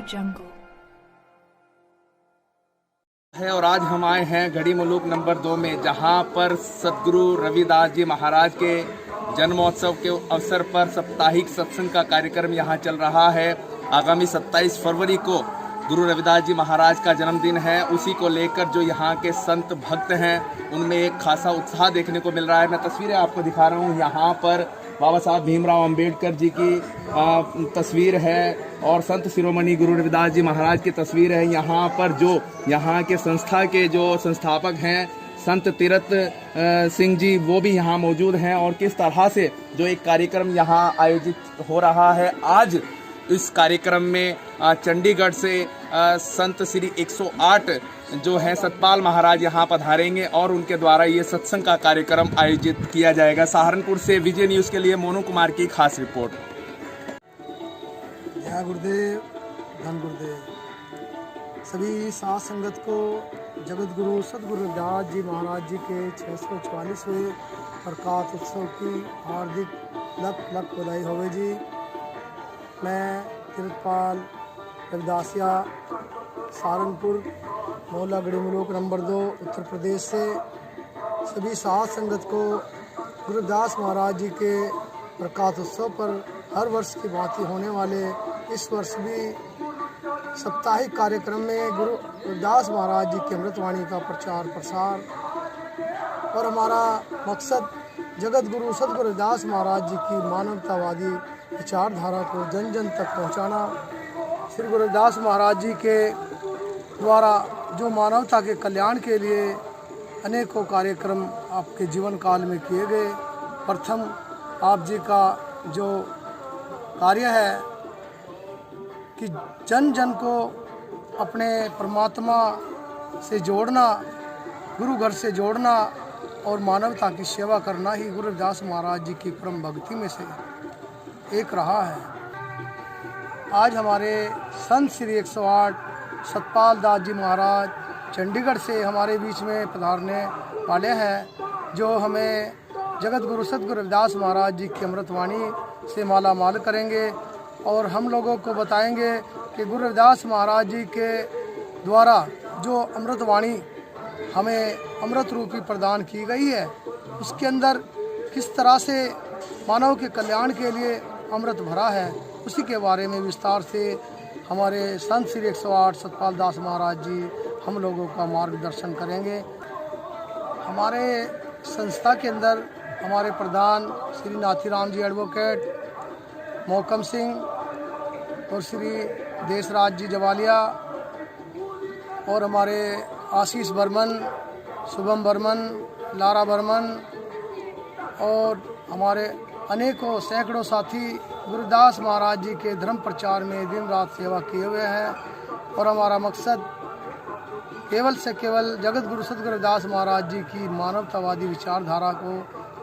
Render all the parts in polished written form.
jungle. है और आज हम आए हैं गढ़ी मुलुक नंबर 2 में, जहां पर सदगुरु रविदास जी महाराज के जन्मोत्सव के अवसर पर साप्ताहिक सत्संग का कार्यक्रम यहां चल रहा है। आगामी 27 फरवरी को गुरु रविदास जी महाराज का जन्मदिन है। उसी को लेकर जो यहाँ के संत भक्त हैं उनमें एक खासा उत्साह देखने को मिल रहा है। मैं तस्वीरें आपको दिखा रहा हूँ। यहाँ पर बाबा साहब भीमराव अंबेडकर जी की तस्वीर है और संत शिरोमणि गुरु रविदास जी महाराज की तस्वीर है। यहाँ पर जो यहाँ के संस्था के जो संस्थापक हैं संत तीरथ सिंह जी, वो भी यहाँ मौजूद हैं। और किस तरह से जो एक कार्यक्रम यहाँ आयोजित हो रहा है, आज इस कार्यक्रम में चंडीगढ़ से संत श्री 108 जो हैं सतपाल महाराज यहाँ पधारेंगे और उनके द्वारा ये सत्संग का कार्यक्रम आयोजित किया जाएगा। सहारनपुर से विजय न्यूज़ के लिए मोनू कुमार की खास रिपोर्ट। जय गुरुदेव, धन गुरुदेव। सभी साथ संगत को जगत गुरु सदगुरु रविदास जी महाराज जी के 644वें प्रकाश उत्सव की हार्दिक लख बधाई होवे जी। मैं तीर्थपाल रविदासिया सहारनपुर मोहल्ला गढ़ी मुलुक नंबर 2 उत्तर प्रदेश से सभी साथ संगत को गुरु रविदास महाराज जी के प्रकाश उत्सव पर हर वर्ष की भांति होने वाले इस वर्ष भी साप्ताहिक कार्यक्रम में गुरु रविदास महाराज जी की अमृतवाणी का प्रचार प्रसार और हमारा मकसद जगत गुरु सदगुरु रविदास महाराज जी की मानवतावादी विचारधारा को जन जन तक पहुंचाना। श्री गुरु रविदास महाराज जी के द्वारा जो मानवता के कल्याण के लिए अनेकों कार्यक्रम आपके जीवन काल में किए गए, प्रथम आप जी का जो कार्य है कि जन जन को अपने परमात्मा से जोड़ना, गुरु घर से जोड़ना और मानवता की सेवा करना ही गुरु रविदास महाराज जी की परम भक्ति में से एक रहा है। आज हमारे संत श्री 108 सतपाल दास जी महाराज चंडीगढ़ से हमारे बीच में पधारने वाले हैं, जो हमें जगत गुरु सदगुरु रविदास महाराज जी की अमृतवाणी से माला माल करेंगे और हम लोगों को बताएंगे कि गुरु रविदास महाराज जी के द्वारा जो अमृतवाणी हमें अमृत रूपी प्रदान की गई है, उसके अंदर किस तरह से मानव के कल्याण के लिए अमृत भरा है, उसी के बारे में विस्तार से हमारे संत श्री 108 सतपाल दास महाराज जी हम लोगों का मार्गदर्शन करेंगे। हमारे संस्था के अंदर हमारे प्रधान श्री नाथीराम जी एडवोकेट, मोहकम सिंह और श्री देशराज जी जवालिया और हमारे आशीष बर्मन, शुभम बर्मन, लारा बर्मन और हमारे अनेकों सैकड़ों साथी गुरुदास महाराज जी के धर्म प्रचार में दिन रात सेवा किए हुए हैं। और हमारा मकसद केवल से केवल जगत गुरु सदगुरु रविदास महाराज जी की मानवतावादी विचारधारा को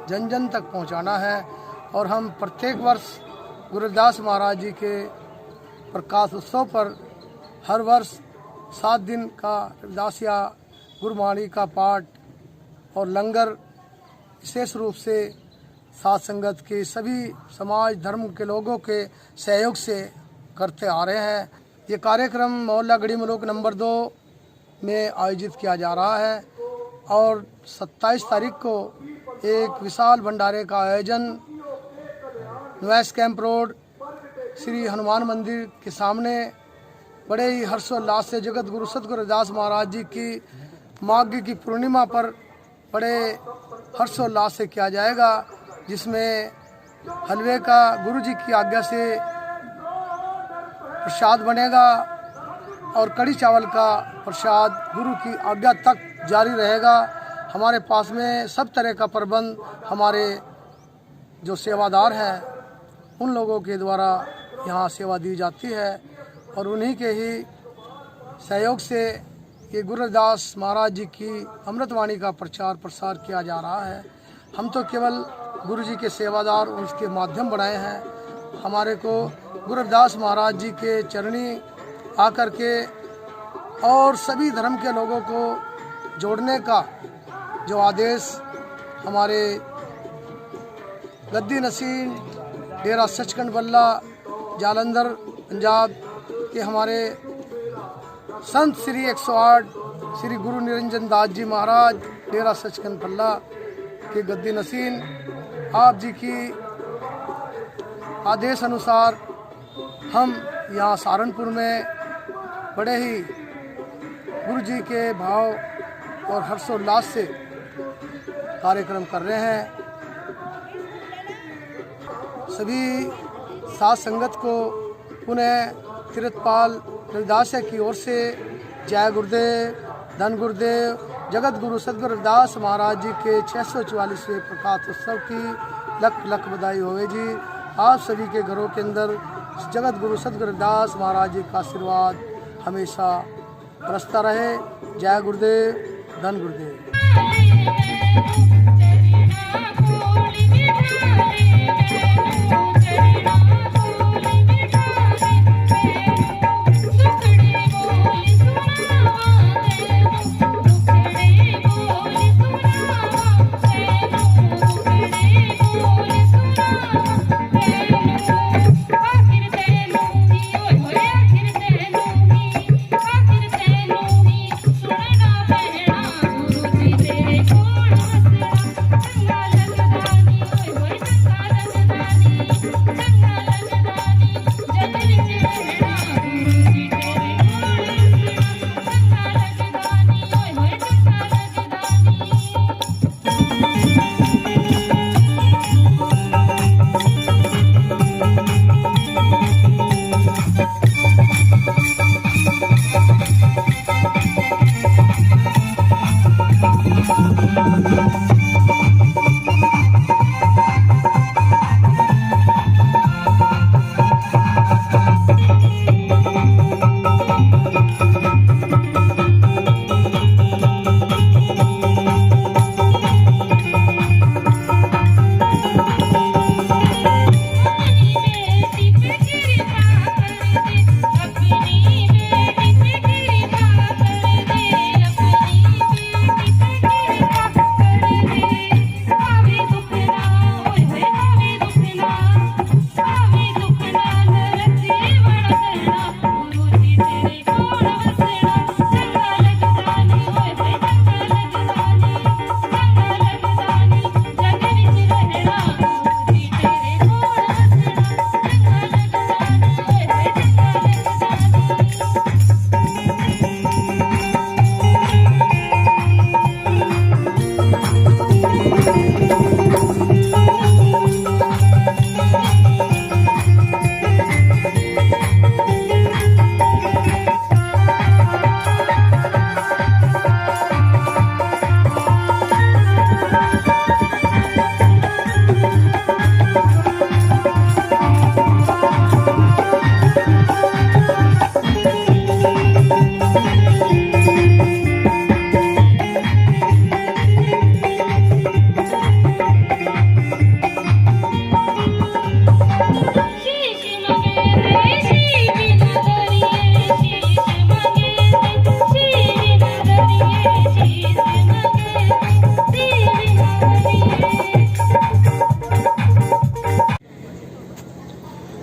जन जन तक पहुंचाना है। और हम प्रत्येक वर्ष गुरु रविदास महाराज जी के प्रकाश उत्सव पर हर वर्ष 7 दिन का रविदासिया गुरबाणी का पाठ और लंगर विशेष रूप से साथ संगत के सभी समाज धर्म के लोगों के सहयोग से करते आ रहे हैं। ये कार्यक्रम मोहल्ला गढ़ी मुलुक नंबर 2 में आयोजित किया जा रहा है और 27 तारीख को एक विशाल भंडारे का आयोजन नवैस कैंप रोड श्री हनुमान मंदिर के सामने बड़े ही हर्षोल्लास से जगत गुरु सदगुरु रविदास महाराज जी की माघ की पूर्णिमा पर बड़े हर्षोल्लास से किया जाएगा, जिसमें हलवे का गुरु जी की आज्ञा से प्रसाद बनेगा और कड़ी चावल का प्रसाद गुरु की आज्ञा तक जारी रहेगा। हमारे पास में सब तरह का प्रबंध हमारे जो सेवादार हैं उन लोगों के द्वारा यहाँ सेवा दी जाती है और उन्हीं के ही सहयोग से ये गुरु रविदास महाराज जी की अमृतवाणी का प्रचार प्रसार किया जा रहा है। हम तो केवल गुरु जी के सेवादार उसके माध्यम बनाए हैं। हमारे को गुरु रविदास महाराज जी के चरणी आकर के और सभी धर्म के लोगों को जोड़ने का जो आदेश हमारे गद्दी नसीन, डेरा सचखंड बल्ला, जालंधर, पंजाब कि हमारे संत श्री 108 श्री गुरु निरंजन दास जी महाराज डेरा सचखंड पल्ला के गद्दी नसीन आप जी की आदेश अनुसार हम यहाँ सहारनपुर में बड़े ही गुरु जी के भाव और हर्षोल्लास से कार्यक्रम कर रहे हैं। सभी साथ संगत को पुनः तीर्थपाल रविदास की ओर से जय गुरुदेव, धन गुरुदेव, जगत गुरु सदगुरु रविदास महाराज जी के 644वें प्रकाश उत्सव की लख लख बधाई होवे जी। आप सभी के घरों के अंदर जगत गुरु सदगुरु रविदास महाराज जी का आशीर्वाद हमेशा बरसता रहे। जय गुरुदेव, धन गुरुदेव।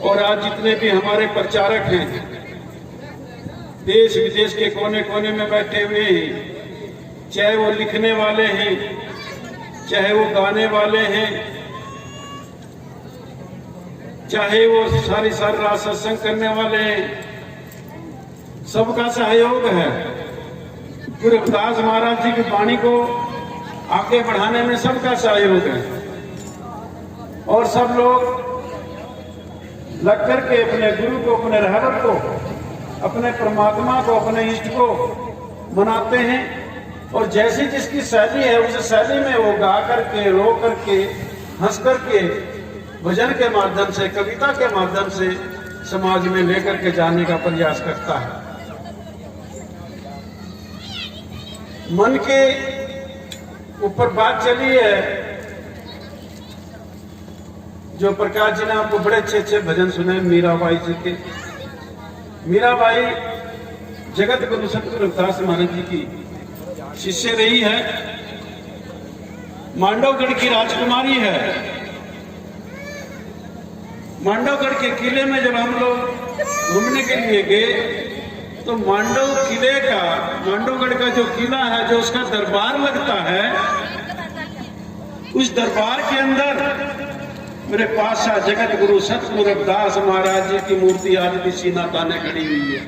और आज जितने भी हमारे प्रचारक हैं देश विदेश के कोने कोने में बैठे हुए हैं, चाहे वो लिखने वाले हैं, चाहे वो गाने वाले हैं, चाहे वो सारी रात सत्संग करने वाले हैं, सबका सहयोग है। गुरु रविदास महाराज जी की वाणी को आगे बढ़ाने में सबका सहयोग है और सब लोग लग करके अपने गुरु को, अपने रहमत को, अपने परमात्मा को, अपने इष्ट को मनाते हैं। और जैसी जिसकी शैली है उस शैली में वो गा करके, रो करके, हंस करके, भजन के माध्यम से, कविता के माध्यम से समाज में लेकर के जाने का प्रयास करता है। मन के ऊपर बात चली है, जो प्रकाश जी ने आपको बड़े अच्छे अच्छे भजन सुने मीराबाई जी के। मीराबाई जगत गुरु सतगुरु रविदास महाराज जी की शिष्य रही है, मांडवगढ़ की राजकुमारी है। मांडवगढ़ के किले में जब हम लोग घूमने के लिए गए तो मांडवगढ़ का जो किला है, जो उसका दरबार लगता है, उस दरबार के अंदर मेरे पातशाह जगत गुरु सतगुरु रविदास महाराज जी की मूर्ति आज भी सीना ताने खड़ी हुई है।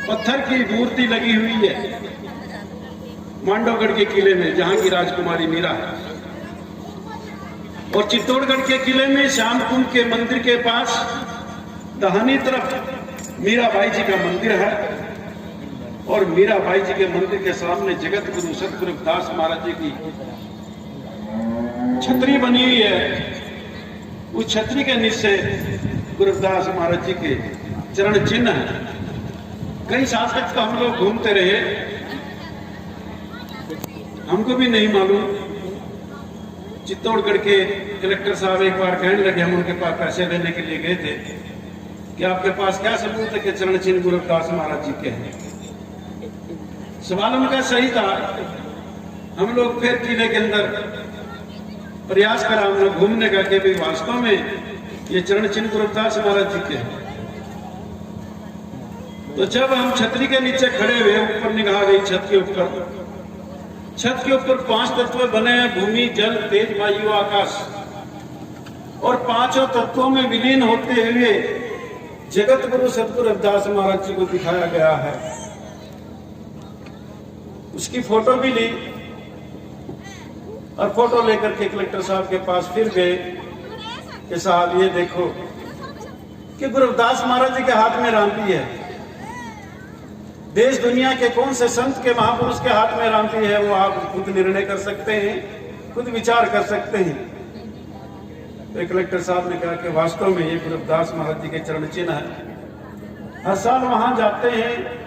पत्थर की मूर्ति लगी हुई है मांडवगढ़ के किले में, जहां की राजकुमारी मीरा है। और चित्तौड़गढ़ के किले में श्याम कुंड के मंदिर के पास दाहिनी तरफ मीराबाई जी का मंदिर है, और मीराबाई जी के मंदिर के सामने जगत गुरु सतगुरु रविदास महाराज जी की छतरी बनी हुई है। उस छतरी के नीचे गुरु रविदास महाराज जी के चरण चिन्ह है। कई साल तक तो हम लोग घूमते रहे, हमको भी नहीं मालूम। चित्तौड़गढ़ के कलेक्टर साहब एक बार कहने लगे, हम उनके पास पैसे लेने के लिए गए थे, कि आपके पास क्या सबूत है कि चरण चिन्ह गुरु रविदास महाराज जी के हैं। सवाल उनका सही था। हम लोग फिर किले के अंदर प्रयास करा हमने घूमने का कि वास्तव में ये चरण चिन्ह गुरु रविदास महाराज जी के हैं। तो जब हम छतरी के नीचे खड़े हुए, ऊपर निगाह गई छत के ऊपर, छत के ऊपर 5 तत्व बने हैं, भूमि, जल, तेज, वायु, आकाश। और 5 तत्वों में विलीन होते हुए जगत गुरु सतगुरु रविदास महाराज जी को दिखाया गया है। उसकी फोटो भी ली, और फोटो लेकर के कलेक्टर साहब के पास फिर गए कि साहब ये देखो कि गुरु रविदास महाराज जी के हाथ में रांपी है। देश दुनिया के कौन से संत के महापुरुष के हाथ में रांपी है, वो आप खुद निर्णय कर सकते हैं, खुद विचार कर सकते हैं। तो कलेक्टर साहब ने कहा कि वास्तव में ये गुरु रविदास महाराज जी के चरण चिन्ह है। हर साल वहां जाते हैं,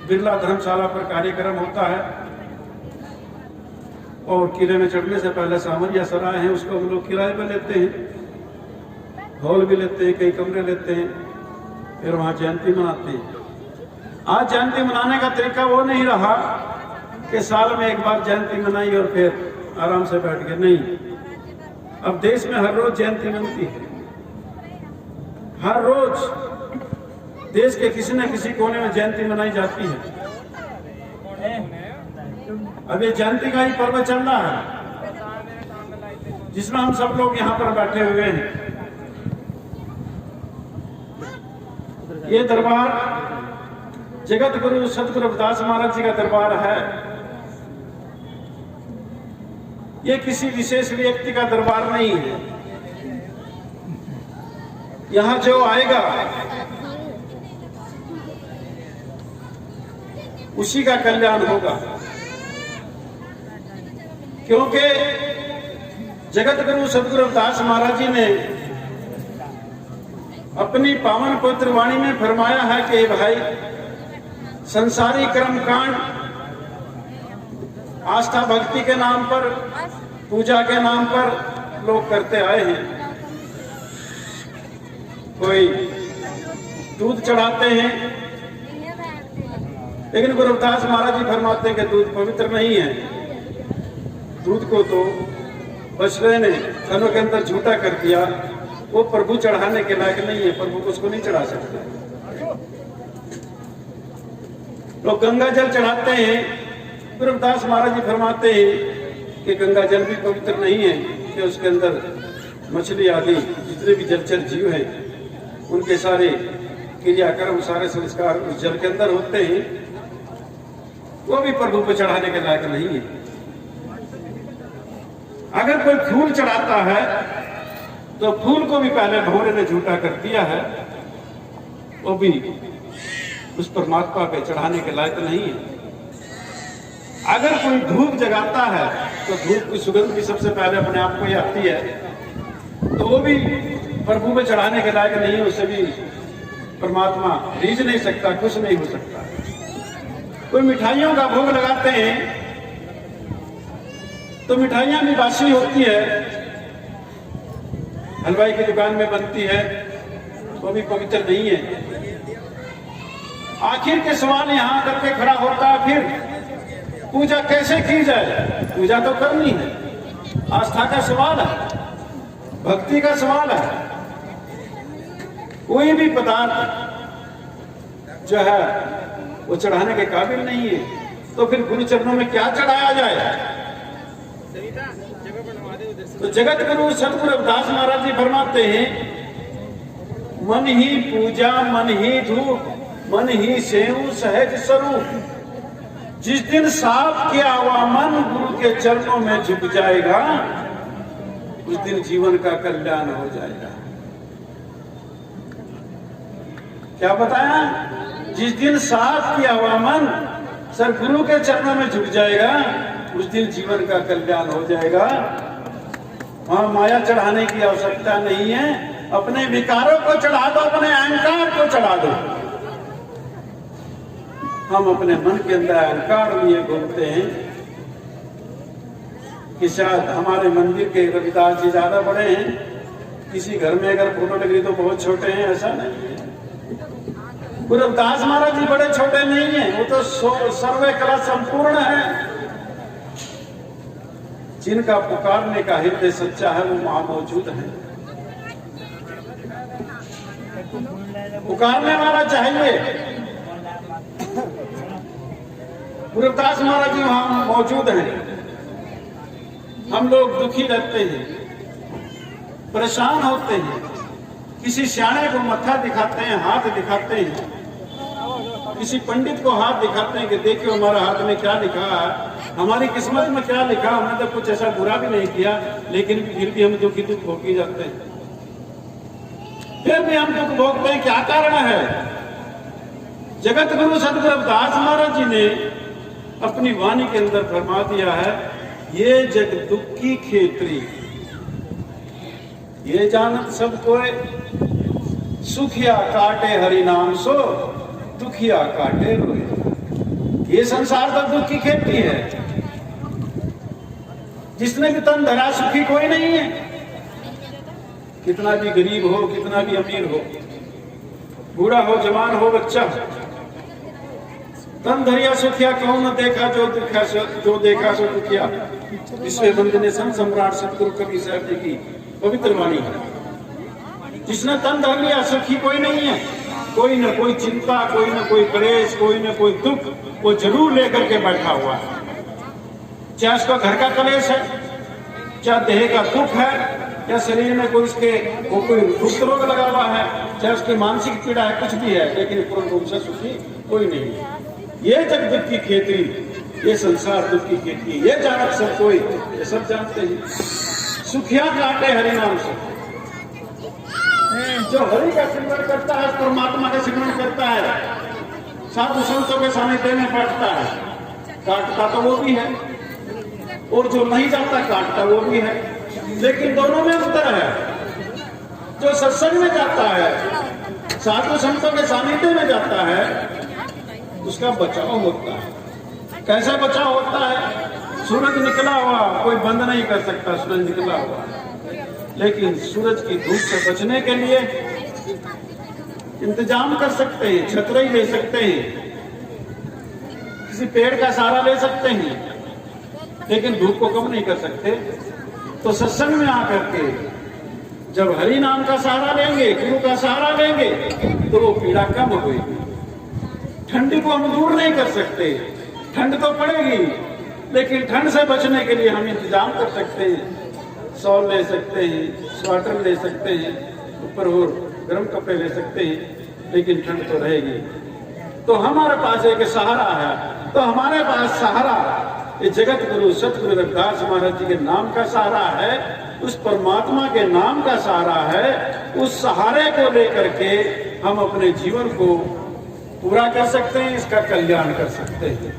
बिरला धर्मशाला पर कार्यक्रम होता है, और किले में चढ़ने से पहले सामरिया सराय है, उसको हम लोग किराए पर लेते हैं, हॉल भी लेते हैं, कई कमरे लेते हैं, फिर वहां जयंती मनाते हैं। आज जयंती मनाने का तरीका वो नहीं रहा कि साल में एक बार जयंती मनाई और फिर आराम से बैठ गए, नहीं। अब देश में हर रोज जयंती मनती है, हर रोज देश के किसी न किसी कोने में जयंती मनाई जाती है। अब ये जयंती का ही पर्व चल रहा है, जिसमें हम सब लोग यहाँ पर बैठे हुए हैं। ये दरबार जगत गुरु सतगुरु रविदास महाराज जी का दरबार है। ये किसी विशेष व्यक्ति का दरबार नहीं है। यहां जो आएगा उसी का कल्याण होगा, क्योंकि जगत गुरु सतगुरु रविदास महाराज जी ने अपनी पावन पवित्र वाणी में फरमाया है कि भाई, संसारी कर्म कांड आस्था भक्ति के नाम पर, पूजा के नाम पर लोग करते आए हैं। कोई दूध चढ़ाते हैं, लेकिन गुरु रविदास महाराज जी फरमाते हैं कि दूध पवित्र नहीं है। दूध को तो बछड़े ने थनों के अंदर झूठा कर दिया, वो प्रभु चढ़ाने के लायक नहीं है, प्रभु को उसको नहीं चढ़ा सकता। लोग गंगा जल चढ़ाते हैं, गुरु रविदास महाराज जी फरमाते हैं कि गंगा जल भी पवित्र नहीं है, कि उसके अंदर मछली आदि जितने भी जलचर जीव हैं, उनके सारे क्रियाकर्म, सारे संस्कार उस जल के अंदर होते हैं, वो भी प्रभु को चढ़ाने के लायक नहीं है। अगर कोई फूल चढ़ाता है तो फूल को भी पहले भंवरे ने झूठा कर दिया है, वो भी उस परमात्मा पे चढ़ाने के लायक नहीं है। अगर कोई धूप जगाता है तो धूप की सुगंध भी सबसे पहले अपने आप को ही आती है, तो वो भी प्रभु में चढ़ाने के लायक नहीं है। उससे भी परमात्मा रीझ नहीं सकता, खुश नहीं हो सकता। कोई मिठाइयों का भोग लगाते हैं तो मिठाइयां भी बासी होती है, हलवाई की दुकान में बनती है, वो भी पवित्र नहीं है। आखिर के सवाल यहां करके खड़ा होता है, फिर पूजा कैसे की जाए? पूजा तो करनी है, आस्था का सवाल है, भक्ति का सवाल है। कोई भी पदार्थ जो है वो चढ़ाने के काबिल नहीं है, तो फिर गुरु चरणों में क्या चढ़ाया जाए? तो जगत गुरु सतगुरु रविदास महाराज जी फरमाते हैं, मन ही पूजा मन ही धूप मन ही सेव सहज स्वरूप। जिस दिन साफ किया हुआ मन गुरु के चरणों में झुक जाएगा, उस दिन जीवन का कल्याण हो जाएगा। क्या बताया? जिस दिन साफ किया हुआ मन सर गुरु के चरणों में झुक जाएगा, उस दिन जीवन का कल्याण हो जाएगा। वहां माया चढ़ाने की आवश्यकता नहीं है। अपने विकारों को चढ़ा दो, अपने अहंकार को चढ़ा दो। हम अपने मन के अंदर अहंकार लिए घूमते हैं कि शायद हमारे मंदिर के रविदास जी ज्यादा बड़े हैं, किसी घर में अगर फोटो लगी तो बहुत छोटे हैं, ऐसा नहीं है। गुरु रविदास महाराज जी बड़े छोटे नहीं है, वो तो सर्वे कला संपूर्ण है। जिनका पुकारने का हृदय सच्चा है वो वहां मौजूद है। पुकारने वाला चाहिए। गुरु रविदास महाराज जी वहां मौजूद हैं। हम लोग दुखी रहते हैं, परेशान होते हैं, किसी सियाणे को मत्था दिखाते हैं, हाथ दिखाते हैं, किसी पंडित को हाथ दिखाते हैं कि देखियो हमारा हाथ में क्या लिखा है, हमारी किस्मत में क्या लिखा। हमने तो कुछ ऐसा बुरा भी नहीं किया, लेकिन फिर भी हम दुखी दुख भोगी जाते हैं। फिर भी हम दुख भोगते हैं, क्या कारण है? जगत गुरु सतगुरु रविदास महाराज जी ने अपनी वाणी के अंदर फरमा दिया है, ये जग दुख की खेतरी, ये जानत सब कोई, सुखिया काटे हरि नाम सो, दुखिया काटे रोए। ये संसार तो दुख की खेती है। जिसने भी तन धरा सुखी कोई नहीं है। कितना भी गरीब हो, कितना भी अमीर हो, बूढ़ा हो, जवान हो, बच्चा, तन धरिया सुखिया कौन न देखा जो दुखा, जो देखा सो दुखिया। विश्व वंदनीय संत सम्राट सतगुरु कबीर साहब जी की पवित्र वाणी है। जिसने तन धर लिया सुखी कोई नहीं है। कोई न कोई चिंता, कोई न कोई क्लेश, कोई न कोई दुख वो जरूर लेकर के बैठा हुआ है। चाहे उसका घर का क्लेश है, चाहे देह का दुख है, या शरीर में कोई उसके कोई दुख रोग लगा हुआ है, चाहे उसकी मानसिक पीड़ा है, कुछ भी है, लेकिन पूर्ण रूप से सुखी कोई नहीं है। ये जग दुख की खेती, ये संसार दुख की खेती, ये जानत सब कोई, ये सब जानते हैं। सुखिया काटे हरि नाम से। जो हरि का सिमरन करता है, परमात्मा का सिमरन करता है, साधु संतों के सानिध्य में बैठता है, काटता तो वो भी है, और जो नहीं जाता काटता वो भी है। लेकिन दोनों में अंतर है। जो सत्संग में जाता है, साधु संतों के सानिध्य में जाता है, उसका बचाव होता है। कैसा बचाव होता है? सूरज निकला हुआ कोई बंद नहीं कर सकता, सूरज निकला हुआ, लेकिन सूरज की धूप से बचने के लिए इंतजाम कर सकते हैं, छतरी ले सकते हैं, किसी पेड़ का सहारा ले सकते हैं, लेकिन धूप को कम नहीं कर सकते। तो सत्संग में आकर के जब हरि नाम का सहारा लेंगे, गुरु का सहारा लेंगे, तो वो पीड़ा कम होगी। ठंडी को हम दूर नहीं कर सकते, ठंड तो पड़ेगी, लेकिन ठंड से बचने के लिए हम इंतजाम कर सकते हैं। शॉल ले सकते हैं, स्वेटर ले सकते हैं, ऊपर और गर्म कपड़े ले सकते हैं, लेकिन ठंड तो रहेगी। तो हमारे पास एक सहारा है। तो हमारे पास सहारा ये जगत गुरु सतगुरु रविदास महाराज जी के नाम का सहारा है, उस परमात्मा के नाम का सहारा है। उस सहारे को लेकर के हम अपने जीवन को पूरा कर सकते हैं, इसका कल्याण कर सकते हैं।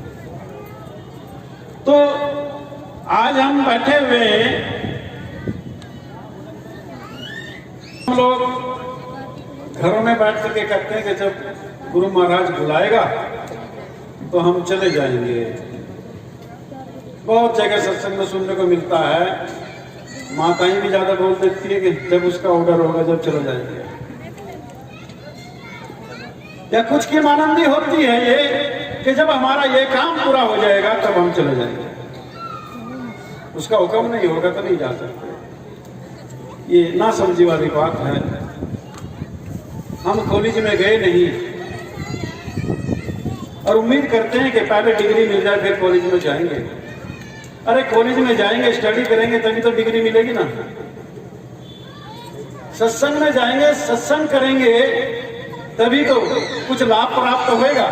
तो आज हम बैठे हुए हम लोग घरों में बैठ करके कहते हैं कि जब गुरु महाराज बुलाएगा तो हम चले जाएंगे। बहुत जगह सत्संग में सुनने को मिलता है, माताएं भी ज्यादा बोल देती है कि जब उसका ऑर्डर होगा जब चले जाएंगे। या कुछ की मानंदी होती है ये कि जब हमारा ये काम पूरा हो जाएगा तब हम चले जाएंगे, उसका हुक्म नहीं होगा तो नहीं जा सकते। ये ना समझी वाली बात है। हम कॉलेज में गए नहीं और उम्मीद करते हैं कि पहले डिग्री मिल जाए फिर कॉलेज में जाएंगे। अरे कॉलेज में जाएंगे, स्टडी करेंगे तभी तो डिग्री मिलेगी ना। सत्संग में जाएंगे, सत्संग करेंगे तभी तो कुछ लाभ प्राप्त होगा,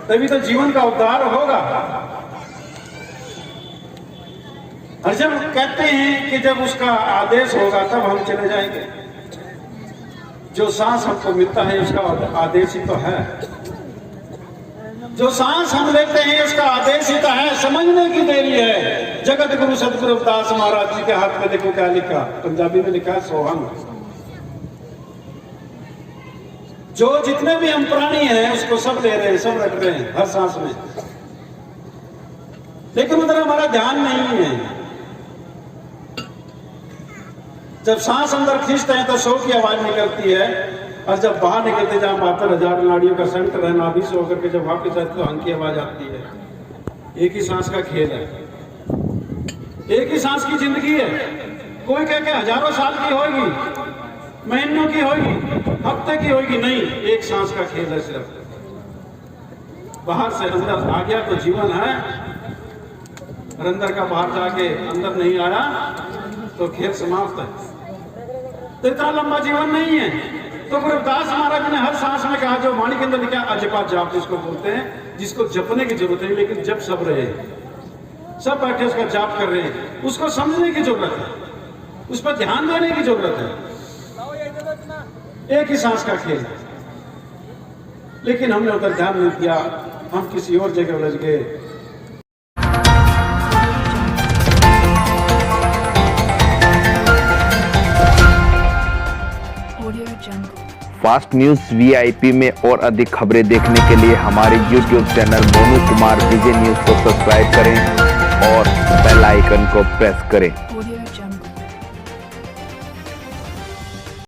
तभी तो जीवन का उद्धार होगा। और जब कहते हैं कि जब उसका आदेश होगा तब हम चले जाएंगे। जो सांस हमको मिलता है उसका आदेश ही तो है। जो सांस हम लेते हैं उसका आदेश ही तो है। समझने की देरी है। जगत गुरु सतगुरु रविदास महाराज जी के हाथ में देखो क्या लिखा, पंजाबी में लिखा है सोहम। जो जितने भी हम प्राणी हैं उसको सब ले रहे हैं, सब रख रहे हैं हर सांस में, लेकिन उधर हमारा ध्यान नहीं है। जब सांस अंदर खींचते हैं तो 100 की आवाज निकलती है, और जब बाहर निकलते जहां 72,000 नाड़ियों का सेंटर है, नाभि से होकर के जब वापिस आते तो हंकी आवाज आती है। एक ही सांस का खेल है, एक ही सांस की जिंदगी है। कोई कह के हजारों साल की होगी, महीनों की होगी, हफ्ते की होगी, नहीं, एक सांस का खेल है सिर्फ। बाहर से अंदर आ गया तो जीवन है, और अंदर का बाहर जाके अंदर नहीं आया तो खेल समाप्त है। तो इतना लंबा जीवन नहीं है। तो गुरु रविदास महाराज ने हर सांस में कहा, जो वाणी के अंदर लिखा अजपा जाप जिसको बोलते हैं, जिसको जपने की जरूरत है, लेकिन जब सब रहे, सब बैठे उसका जाप कर रहे हैं, उसको समझने की जरूरत है, उस पर ध्यान देने की जरूरत है। एक ही सांस का खेल है, लेकिन हमने उधर ध्यान नहीं दिया, हम किसी और जगह उलझ गए। फास्ट न्यूज VIP में और अधिक खबरें देखने के लिए हमारे YouTube channel Monu Kumar Vijay news को सब्सक्राइब करें और बेल आइकन को प्रेस करें।